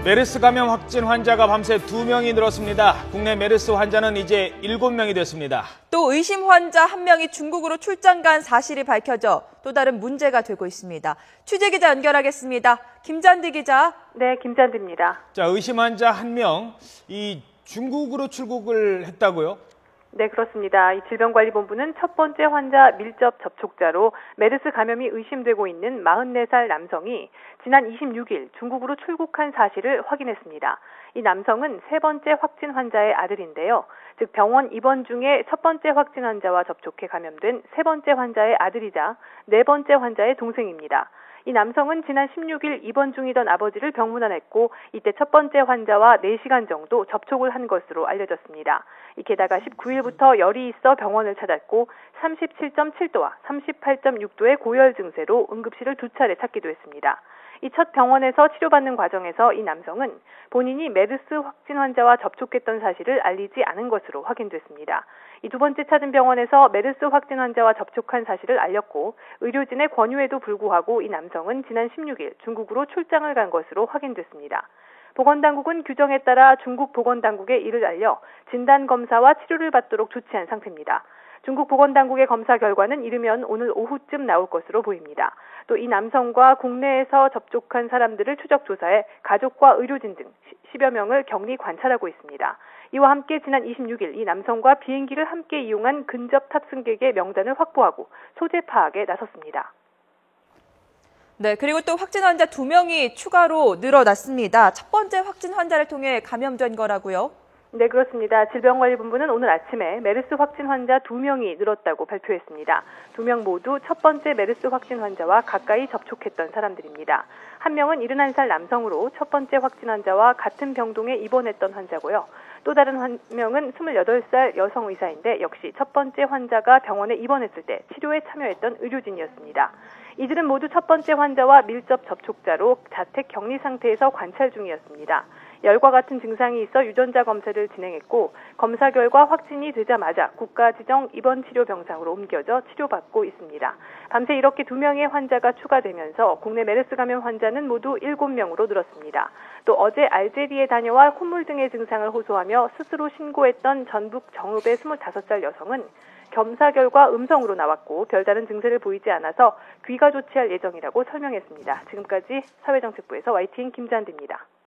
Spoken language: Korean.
메르스 감염 확진 환자가 밤새 2명이 늘었습니다. 국내 메르스 환자는 이제 7명이 됐습니다. 또 의심 환자 1명이 중국으로 출장 간 사실이 밝혀져 또 다른 문제가 되고 있습니다. 취재기자 연결하겠습니다. 김잔디 기자. 네, 김잔디입니다. 자, 의심 환자 1명, 이 중국으로 출국을 했다고요? 네, 그렇습니다. 이 질병관리본부는 첫 번째 환자 밀접 접촉자로 메르스 감염이 의심되고 있는 44살 남성이 지난 26일 중국으로 출국한 사실을 확인했습니다. 이 남성은 세 번째 확진 환자의 아들인데요. 즉 병원 입원 중에 첫 번째 확진 환자와 접촉해 감염된 세 번째 환자의 아들이자 네 번째 환자의 동생입니다. 이 남성은 지난 16일 입원 중이던 아버지를 병문안했고 이때 첫 번째 환자와 4시간 정도 접촉을 한 것으로 알려졌습니다. 게다가 19일부터 열이 있어 병원을 찾았고 37.7도와 38.6도의 고열 증세로 응급실을 2차례 찾기도 했습니다. 이 첫 병원에서 치료받는 과정에서 이 남성은 본인이 메르스 확진 환자와 접촉했던 사실을 알리지 않은 것으로 확인됐습니다. 이 두 번째 찾은 병원에서 메르스 확진 환자와 접촉한 사실을 알렸고 의료진의 권유에도 불구하고 이 남성은 지난 16일 중국으로 출장을 간 것으로 확인됐습니다. 보건당국은 규정에 따라 중국 보건당국에 이를 알려 진단검사와 치료를 받도록 조치한 상태입니다. 중국 보건당국의 검사 결과는 이르면 오늘 오후쯤 나올 것으로 보입니다. 또 이 남성과 국내에서 접촉한 사람들을 추적 조사해 가족과 의료진 등 10여 명을 격리 관찰하고 있습니다. 이와 함께 지난 26일 이 남성과 비행기를 함께 이용한 근접 탑승객의 명단을 확보하고 소재 파악에 나섰습니다. 네, 그리고 또 확진 환자 2명이 추가로 늘어났습니다. 첫 번째 확진 환자를 통해 감염된 거라고요? 네, 그렇습니다. 질병관리본부는 오늘 아침에 메르스 확진 환자 2명이 늘었다고 발표했습니다. 2명 모두 첫 번째 메르스 확진 환자와 가까이 접촉했던 사람들입니다. 한 명은 71살 남성으로 첫 번째 확진 환자와 같은 병동에 입원했던 환자고요. 또 다른 한 명은 28살 여성 의사인데 역시 첫 번째 환자가 병원에 입원했을 때 치료에 참여했던 의료진이었습니다. 이들은 모두 첫 번째 환자와 밀접 접촉자로 자택 격리 상태에서 관찰 중이었습니다. 열과 같은 증상이 있어 유전자 검사를 진행했고 검사 결과 확진이 되자마자 국가지정 입원치료병상으로 옮겨져 치료받고 있습니다. 밤새 이렇게 2명의 환자가 추가되면서 국내 메르스 감염 환자는 모두 7명으로 늘었습니다. 또 어제 알제리에 다녀와 콧물 등의 증상을 호소하며 스스로 신고했던 전북 정읍의 25살 여성은 검사 결과 음성으로 나왔고 별다른 증세를 보이지 않아서 귀가 조치할 예정이라고 설명했습니다. 지금까지 사회정책부에서 YTN 김잔디입니다.